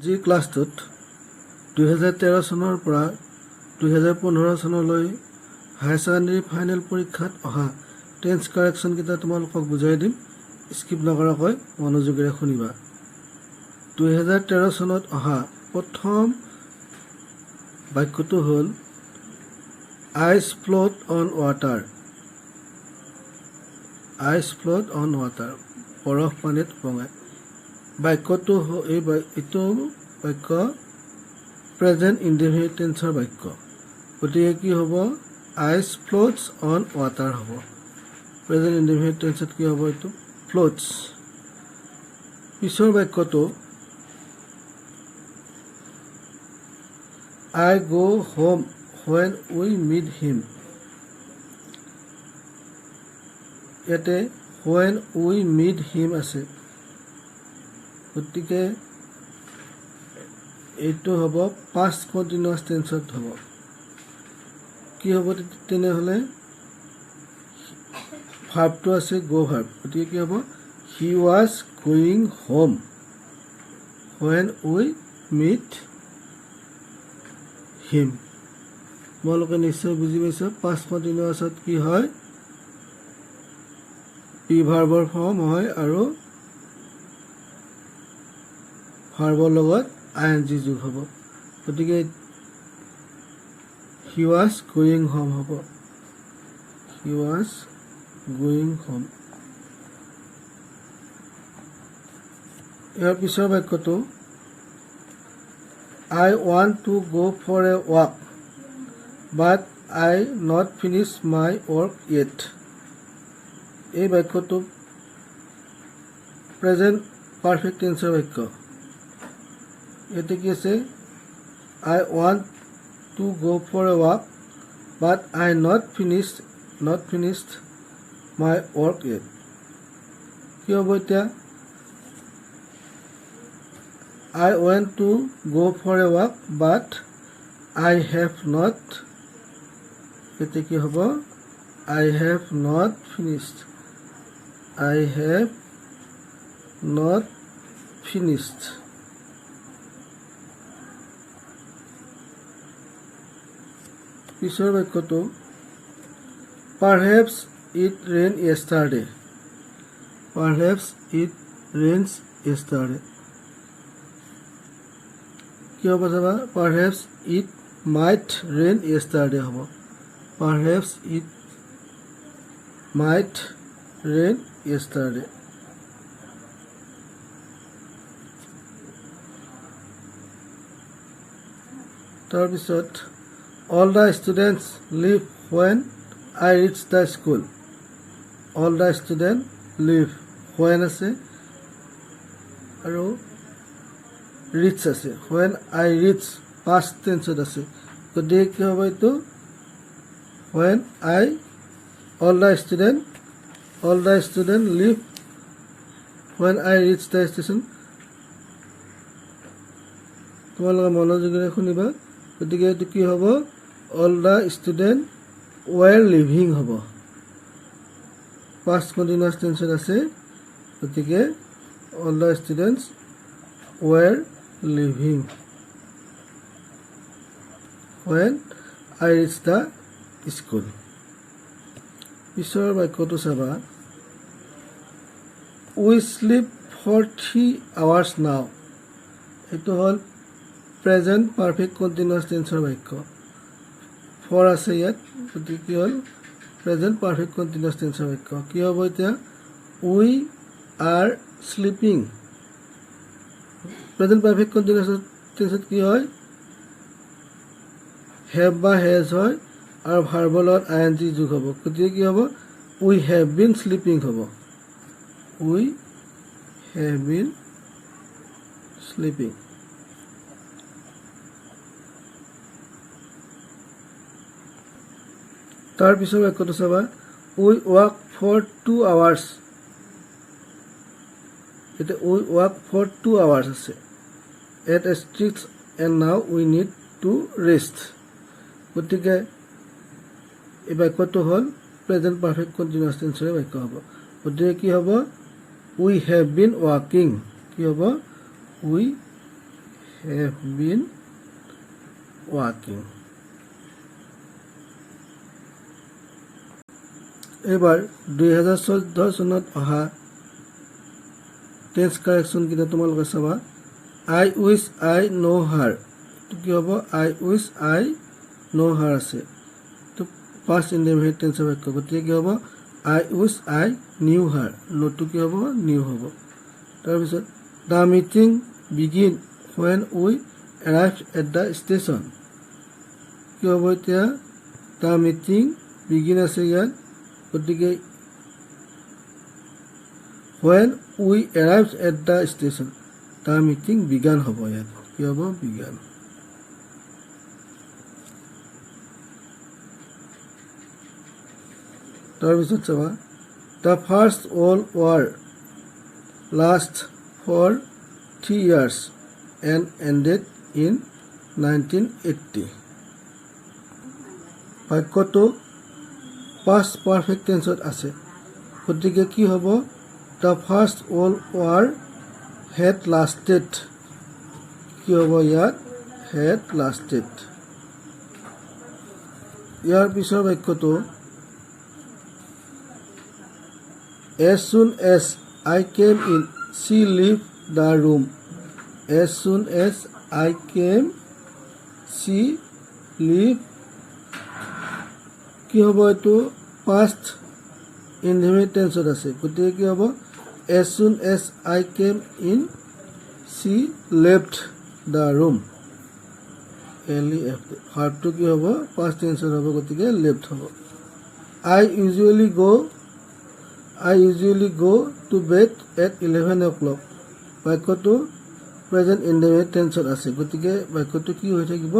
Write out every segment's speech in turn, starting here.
যি ক্লাছটোত 2013 চনৰ পৰা 2015 চনলৈ হায়াৰ ছেকেণ্ডেৰী ফাইনেল পৰীক্ষাত অহা টেন্স কাৰেকশ্যন কেইটা তোমালোকক বুজাই দিম। স্কিপ নকৰাকৈ মনোযোগেৰে শুনিবা। 2013 চনত অহা প্ৰথম বাক্যটো হ'ল ice float on water. Ice float on water, বৰফ পানীত উপঙায়। বাক্যটো এইটো বাক্য প্ৰেজেণ্ট ইনডেফিনিট টেন্সৰ বাক্য। গতিকে কি হ'ব? আইচ ফ্লোটছ অন ৱাটাৰ হ'ব। প্ৰেজেণ্ট ইনডেফিনিট টেন্সত কি হ'ব? এইটো ফ্লোটছ। পিছৰ বাক্যটো I go home when we meet him। ইয়াতে when we meet him আছে, গতিকে এইটো হ'ব past continuous tenseত হ'ব। কি হ'ব তেনেহ'লে? ভাৰ্বটো আছে go verb, গতিকে কি হ'ব? He was going home when we meet him। তোমালোকে নিশ্চয় বুজি পাইছা past continuousত কি হয়? পি ভাৰ্বৰ ফৰ্ম হয় আৰু ভাৰ্বৰ লগত ING যোগ হ'ব। গতিকে he was going home হ'ব। he was going home। ইয়াৰ পিছৰ বাক্যটো I want to go for a walk but I not finish my work yet। এই বাক্যটো প্ৰেজেণ্ট পাৰফেক্ট টেন্সৰ বাক্য। ইয়াতে কি আছে? I want to go for a walk but I not finished my work yet। কি হ'ব এতিয়া? I want to go for a walk but I have not, ইয়াতে কি হ'ব? I have not finished। I have not finished। পিছৰ বাক্যটো Perhaps it rained yesterday। Perhaps it rains yesterday। কি হ'ব চাবা? Perhaps it might rain yesterday হ'ব। Perhaps it might rain yesterday। তাৰপিছত all the students leave when I reach the school। all the students leave when আছে আৰু reach আছে। when I reach past tenseত আছে, গতিকে কি হ'ব এইটো? when all the student leave when I reach the station। তোমালোকে মনোযোগেৰে শুনিবা। গতিকে এইটো কি হ'ব? all the student were leaving হ'ব। past continuous tenseত আছে, গতিকে all the students were leaving when I reached the school। পিছৰ বাক্যটো চাবা we sleep for 3 hours now। এইটো হ'ল প্ৰেজেণ্ট পাৰফেক্ট কণ্টিনিউৱাছ টেন্সৰ বাক্য। ফৰ আছে ইয়াত, গতিকে কি হ'ল? প্ৰেজেণ্ট পাৰফেক্ট কণ্টিনিউৱাছ টেন্সৰ বাক্য। কি হ'ব এতিয়া? we are sleeping। Present perfect continuous টেন্সত কি হয়? have বা has হয় আৰু ভাৰ্বৰ লগত ING যোগ হ'ব। গতিকে কি হ'ব? we have been sleeping হ'ব। we have been sleeping। তাৰপিছৰ বাক্যটো চাবা we work for 2 hours। এতিয়া we work for 2 hours আছে at a strict and now we need to rest। গতিকে এই বাক্যটো হ'ল প্ৰেজেণ্ট পাৰফেক্ট কণ্টিনিউৱাছ টেন্সৰ বাক্য হ'ব। গতিকে কি হ'ব? we have been working। কি হ'ব? we have been working. এবাৰ 2014 চনত অহা টেন্স কাৰেকশ্যন কিটা তোমালোকে চাবা I wish I know her তো কি হ'ব I wish I know her আছে তো past indefinite tense বাক্য গতিকে কি হ'ব I wish I knew her know তো কি হ'ব knew হ'ব তাৰ পিছত the meeting begin when we arrived at the station কি হ'ব এতিয়া the meeting begin আছে ইয়াত গতিকে when we arrived at the station the meeting began হ'ব ইয়াত কি হ'ব began তাৰপিছত চাবা the first world war last for 3 years and ended in 1980 বাক্যটো past perfect tense আছে গতিকে কি হ'ব the first world war had lasted কি হ'ব ইয়াত had lasted ইয়াৰ পিছৰ বাক্যটো as soon as I came in she left the room as soon as I came she left কি হ'ব এটো past indefinite tense আছে গতিকে কি হ'ব as soon as I came in she left the room left verb to কি হ'ব past tense হ'ব গতিকে left হ'ব I usually go to bed at 11 o'clock বাক্যটো present indefinite tense আছে গতিকে বাক্যটো কি হৈ থাকিব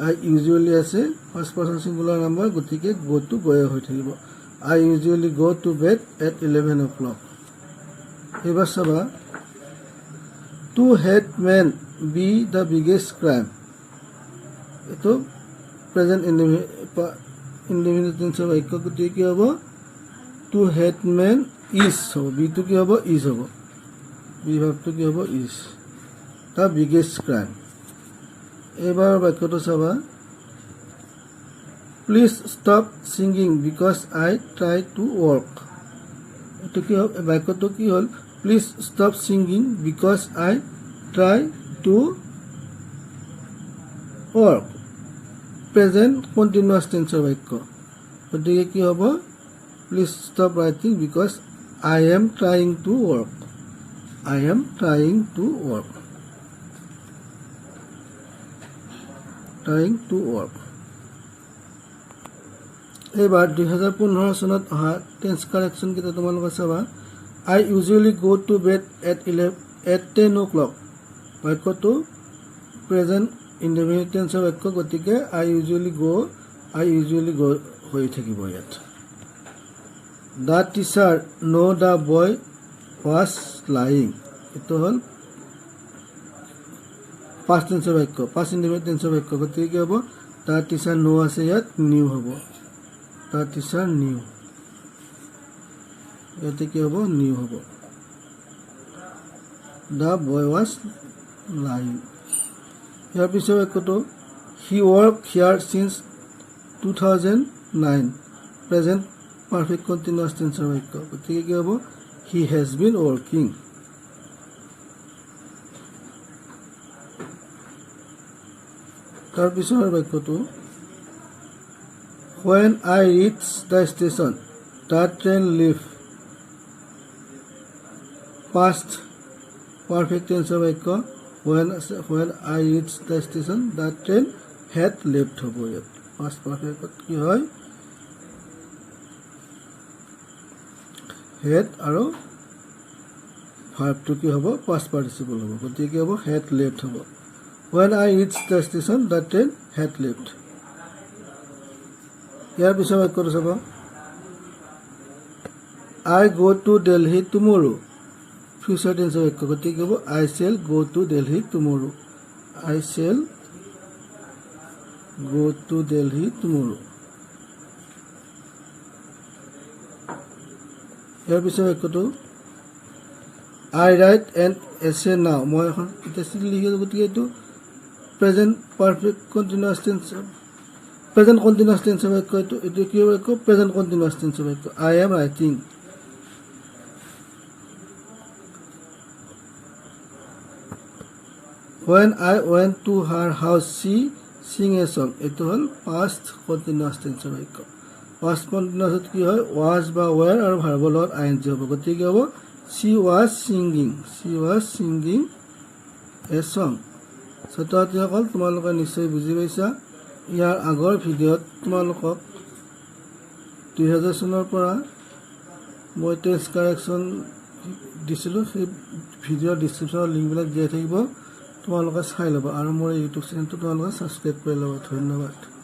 I usually আছে first person singular number গতিকে go to গয়ে হৈ থাকিব I usually go to bed at 11 o'clock এবাৰ চাবা to hate men be the biggest crime এটো present indefinite tense বাক্য গতিকে কি হ'ব to hate men is হ'ব be to কি হ'ব is হ'ব be verb to কি হ'ব is the biggest crime এবাৰ বাক্যটো চাবা please stop singing because I try to work এটো কি হ'ব বাক্যটো কি হ'ল please stop singing because I try to work present continuous tense বাক্য গতিকে কি হ'ব please stop writing because I am trying to work I am trying to work trying to work এবাৰ 2015 চনত অহা টেন্স কাৰেকশ্যন কিটা তোমালোকে চাবা I usually go to bed at 10 o'clock বাক্যটো present indefinite tense বাক্য গতিকে I usually go হৈ থাকিব ইয়াত the teacher know the boy was lying এটো হ'ল past tense বাক্য past indefinite tense বাক্য গতিকে কি হ'ব the teacher know আছে ইয়াত knew হ'ব the teacher knew ইয়াতে কি হ'ব knew হ'ব the boy was lying ইয়াৰ পিছৰ বাক্যটো he worked here since 2009 present perfect continuous tense বাক্য গতিকে কি হ'ব he has been working তাৰ পিছৰ বাক্যটো when I reach the station the train left past perfect tense বাক্য when I reach the station the train had left হ'ব ইয়াত past perfect কি হয় had আৰু verb to কি হ'ব past participle হ'ব গতিকে কি হ'ব had left হ'ব when I reached the station the train had left ইয়াৰ পিছৰ বাক্যটো চাব I go to Delhi tomorrow future tense বাক্য গতিকে কি হ'ব I shall go to Delhi tomorrow I shall go to Delhi tomorrow ইয়াৰ পিছৰ বাক্যটো I write an essay now মই এখন এটা চিঠি লিখি গতিকে এইটো প্ৰেজেণ্ট পাৰফেক্ট কণ্টিনিউৱাছ টেন্সৰ প্ৰেজেণ্ট কণ্টিনিউৱাছ টেন্সৰ বাক্য এইটো কি বাক্য প্ৰেজেণ্ট কণ্টিনিউৱাছ টেন্সৰ বাক্য I am writing When I went to her house, she sing a song. এইটো হ'ল past continuous tense বাক্য past continuous কি হয় was বা were আৰু ভাৰ্বৰ লগত ing হ'ব গতিকে হ'ব she was singing a song ছাত্ৰছাত্ৰীসকল তোমালোকে নিশ্চয় বুজি পাইছা ইয়াৰ আগৰ ভিডিঅ'ত তোমালোকক 2000 চনৰ পৰা মই টেন্স কাৰেকশ্যন দিছিলোঁ সেই ভিডিঅ'ৰ ডিছক্ৰিপশ্যনৰ লিংকবিলাক দিয়া থাকিব তোমালোকে চাই ল'বা আৰু মোৰ ইউটিউব চেনেলটো তোমালোকে ছাবস্ক্ৰাইব কৰি ল'বা ধন্যবাদ